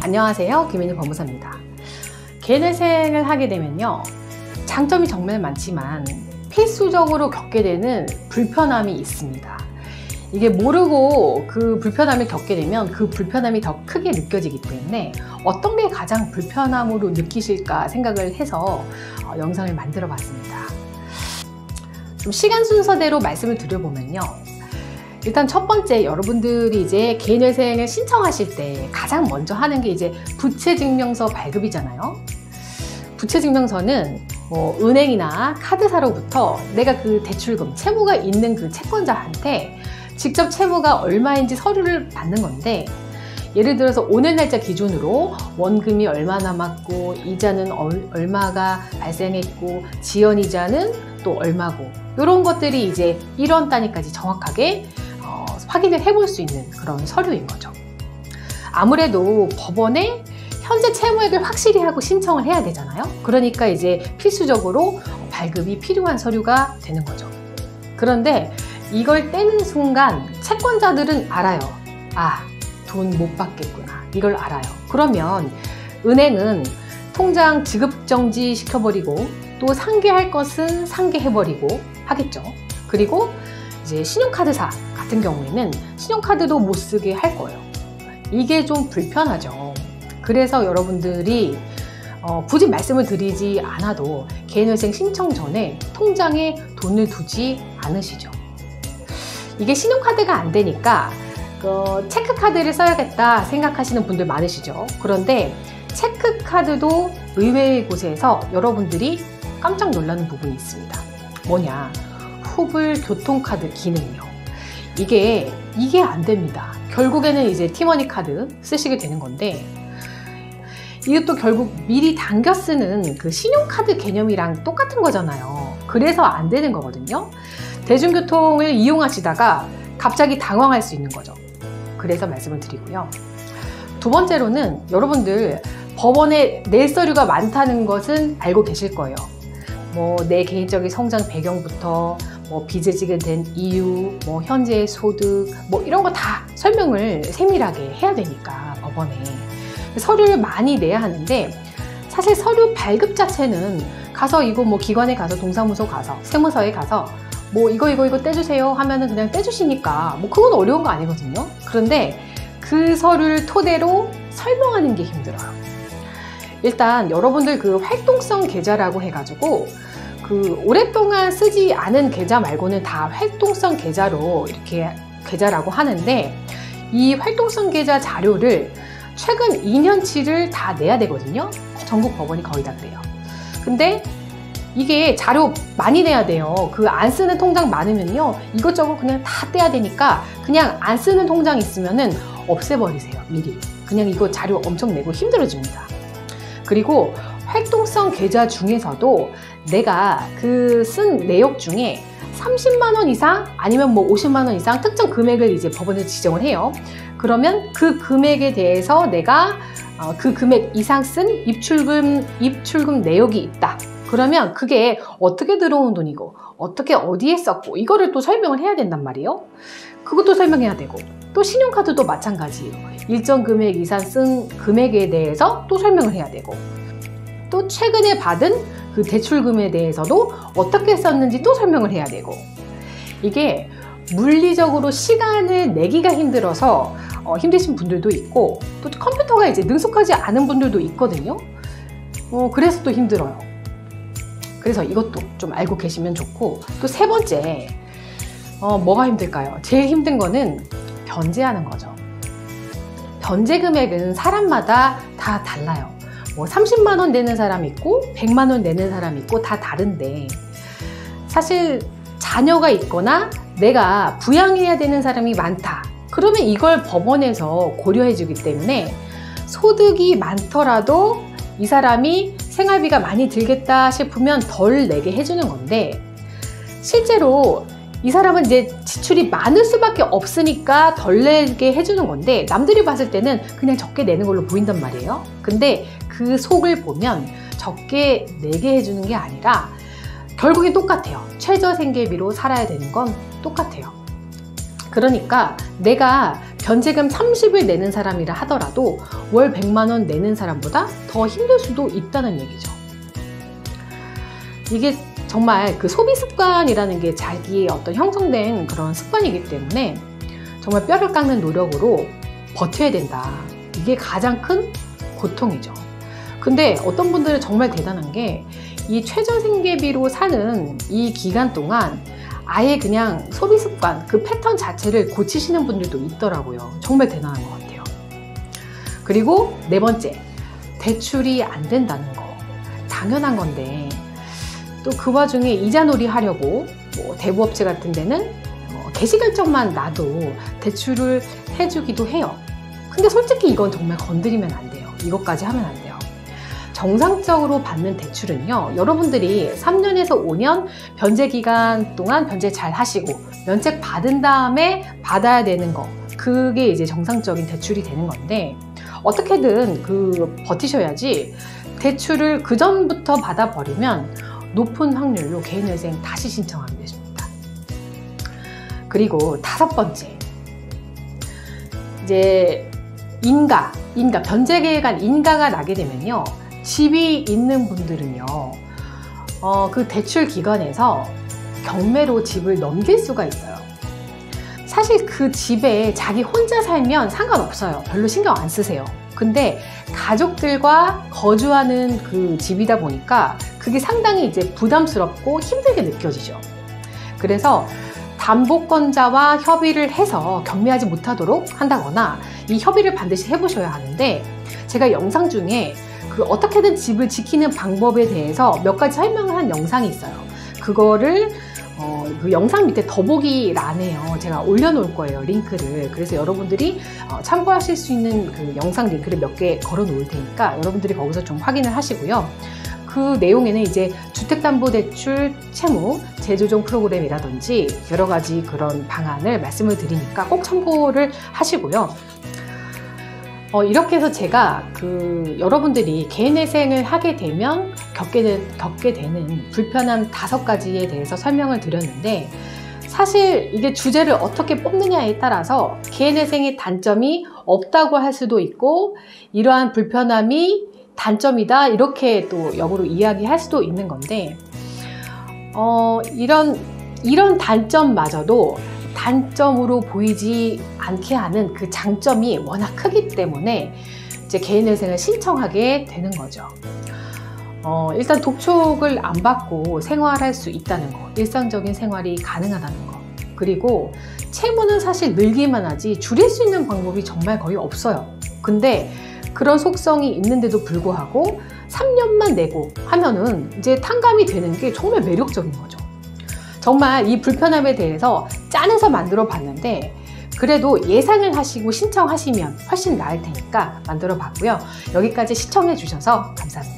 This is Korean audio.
안녕하세요, 김혜니 법무사입니다. 개인회생을 하게 되면요, 장점이 정말 많지만 필수적으로 겪게 되는 불편함이 있습니다. 이게 모르고 그 불편함을 겪게 되면 그 불편함이 더 크게 느껴지기 때문에 어떤 게 가장 불편함으로 느끼실까 생각을 해서 영상을 만들어 봤습니다. 좀 시간 순서대로 말씀을 드려보면요, 일단 첫 번째, 여러분들이 이제 개인회생을 신청하실 때 가장 먼저 하는 게 이제 부채증명서 발급이잖아요. 부채증명서는 뭐 은행이나 카드사로부터 내가 그 대출금, 채무가 있는 그 채권자한테 직접 채무가 얼마인지 서류를 받는 건데, 예를 들어서 오늘 날짜 기준으로 원금이 얼마 남았고, 이자는 얼마가 발생했고, 지연이자는 또 얼마고, 이런 것들이 이제 1원 단위까지 정확하게 확인을 해볼 수 있는 그런 서류인 거죠. 아무래도 법원에 현재 채무액을 확실히 하고 신청을 해야 되잖아요. 그러니까 이제 필수적으로 발급이 필요한 서류가 되는 거죠. 그런데 이걸 떼는 순간 채권자들은 알아요. 아, 돈 못 받겠구나. 이걸 알아요. 그러면 은행은 통장 지급 정지 시켜버리고, 또 상계할 것은 상계해버리고 하겠죠. 그리고 이제 신용카드사 같은 경우에는 신용카드도 못 쓰게 할 거예요. 이게 좀 불편하죠. 그래서 여러분들이 굳이 말씀을 드리지 않아도 개인회생 신청 전에 통장에 돈을 두지 않으시죠. 이게 신용카드가 안 되니까 체크카드를 써야겠다 생각하시는 분들 많으시죠. 그런데 체크카드도 의외의 곳에서 여러분들이 깜짝 놀라는 부분이 있습니다. 뭐냐? 후불 교통카드 기능이요. 이게 안 됩니다. 결국에는 이제 티머니 카드 쓰시게 되는 건데, 이것도 결국 미리 당겨 쓰는 그 신용카드 개념이랑 똑같은 거잖아요. 그래서 안 되는 거거든요. 대중교통을 이용하시다가 갑자기 당황할 수 있는 거죠. 그래서 말씀을 드리고요. 두 번째로는 여러분들 법원에 낼 서류가 많다는 것은 알고 계실 거예요. 뭐 내 개인적인 성장 배경부터 뭐 빚을 된 이유, 뭐 현재의 소득, 뭐 이런 거 다 설명을 세밀하게 해야 되니까 법원에 서류를 많이 내야 하는데, 사실 서류 발급 자체는 가서 이거 뭐 기관에 가서, 동사무소 가서, 세무서에 가서 뭐 이거 떼주세요 하면은 그냥 떼주시니까 뭐 그건 어려운 거 아니거든요. 그런데 그 서류를 토대로 설명하는 게 힘들어요. 일단 여러분들 그 활동성 계좌라고 해가지고 그 오랫동안 쓰지 않은 계좌 말고는 다 활동성 계좌로 이렇게 계좌라고 하는데, 이 활동성 계좌 자료를 최근 2년치를 다 내야 되거든요. 전국 법원이 거의 다 그래요. 근데 이게 자료 많이 내야 돼요. 그 안 쓰는 통장 많으면요, 이것저것 그냥 다 떼야 되니까 그냥 안 쓰는 통장 있으면은 없애버리세요. 미리. 그냥 이거 자료 엄청 내고 힘들어집니다. 그리고 활동성 계좌 중에서도 내가 그 쓴 내역 중에 30만 원 이상 아니면 뭐 50만 원 이상 특정 금액을 이제 법원에서 지정을 해요. 그러면 그 금액에 대해서 내가 그 금액 이상 쓴 입출금 내역이 있다. 그러면 그게 어떻게 들어온 돈이고 어떻게 어디에 썼고 이거를 또 설명을 해야 된단 말이에요. 그것도 설명해야 되고, 또 신용카드도 마찬가지예요. 일정 금액 이상 쓴 금액에 대해서 또 설명을 해야 되고, 또 최근에 받은 그 대출금에 대해서도 어떻게 썼는지 또 설명을 해야 되고, 이게 물리적으로 시간을 내기가 힘들어서 힘드신 분들도 있고, 또 컴퓨터가 이제 능숙하지 않은 분들도 있거든요. 그래서 또 힘들어요. 그래서 이것도 좀 알고 계시면 좋고, 또 세 번째, 뭐가 힘들까요? 제일 힘든 거는 변제하는 거죠. 변제 금액은 사람마다 다 달라요. 뭐 30만 원 내는 사람 있고 100만 원 내는 사람 있고 다 다른데, 사실 자녀가 있거나 내가 부양해야 되는 사람이 많다. 그러면 이걸 법원에서 고려해 주기 때문에 소득이 많더라도 이 사람이 생활비가 많이 들겠다 싶으면 덜 내게 해주는 건데, 실제로 이 사람은 이제 지출이 많을 수밖에 없으니까 덜 내게 해주는 건데, 남들이 봤을 때는 그냥 적게 내는 걸로 보인단 말이에요. 근데 그 속을 보면 적게 내게 해주는 게 아니라 결국엔 똑같아요. 최저생계비로 살아야 되는 건 똑같아요. 그러니까 내가 변제금 30을 내는 사람이라 하더라도 월 100만 원 내는 사람보다 더 힘들 수도 있다는 얘기죠. 이게 정말 그 소비 습관이라는 게 자기의 어떤 형성된 그런 습관이기 때문에 정말 뼈를 깎는 노력으로 버텨야 된다. 이게 가장 큰 고통이죠. 근데 어떤 분들은 정말 대단한 게 이 최저생계비로 사는 이 기간 동안 아예 그냥 소비 습관, 그 패턴 자체를 고치시는 분들도 있더라고요. 정말 대단한 것 같아요. 그리고 네 번째, 대출이 안 된다는 거. 당연한 건데 또 그 와중에 이자놀이 하려고 뭐 대부업체 같은 데는 개시결정만 놔도 대출을 해주기도 해요. 근데 솔직히 이건 정말 건드리면 안 돼요. 이것까지 하면 안 돼요. 정상적으로 받는 대출은요, 여러분들이 3년에서 5년 변제 기간 동안 변제 잘 하시고 면책 받은 다음에 받아야 되는 거, 그게 이제 정상적인 대출이 되는 건데 어떻게든 버티셔야지 대출을 그 전부터 받아버리면 높은 확률로 개인회생 다시 신청하게 되십니다. 그리고 다섯 번째, 이제 변제 기간 인가가 나게 되면요, 집이 있는 분들은요, 그 대출 기간에서 경매로 집을 넘길 수가 있어요. 사실 그 집에 자기 혼자 살면 상관없어요. 별로 신경 안 쓰세요. 근데 가족들과 거주하는 그 집이다 보니까 그게 상당히 이제 부담스럽고 힘들게 느껴지죠. 그래서 담보권자와 협의를 해서 경매하지 못하도록 한다거나 이 협의를 반드시 해보셔야 하는데, 제가 영상 중에 어떻게든 집을 지키는 방법에 대해서 몇 가지 설명을 한 영상이 있어요. 그거를 그 영상 밑에 더보기란에요, 제가 올려놓을 거예요, 링크를. 그래서 여러분들이 참고하실 수 있는 그 영상 링크를 몇 개 걸어 놓을 테니까 여러분들이 거기서 좀 확인을 하시고요. 그 내용에는 이제 주택담보대출 채무 재조정 프로그램이라든지 여러 가지 그런 방안을 말씀을 드리니까 꼭 참고를 하시고요. 이렇게 해서 제가 여러분들이 개인회생을 하게 되면 겪게 되는 불편함 5가지에 대해서 설명을 드렸는데, 사실 이게 주제를 어떻게 뽑느냐에 따라서 개인회생의 단점이 없다고 할 수도 있고 이러한 불편함이 단점이다 이렇게 또 역으로 이야기할 수도 있는 건데, 이런 단점마저도 단점으로 보이지 않게 하는 그 장점이 워낙 크기 때문에 이제 개인회생을 신청하게 되는 거죠. 일단 독촉을 안 받고 생활할 수 있다는 거, 일상적인 생활이 가능하다는 거, 그리고 채무는 사실 늘기만 하지 줄일 수 있는 방법이 정말 거의 없어요. 근데 그런 속성이 있는데도 불구하고 3년만 내고 하면은 이제 탕감이 되는 게 정말 매력적인 거죠. 정말 이 불편함에 대해서 짠해서 만들어 봤는데, 그래도 예상을 하시고 신청하시면 훨씬 나을 테니까 만들어 봤고요. 여기까지 시청해 주셔서 감사합니다.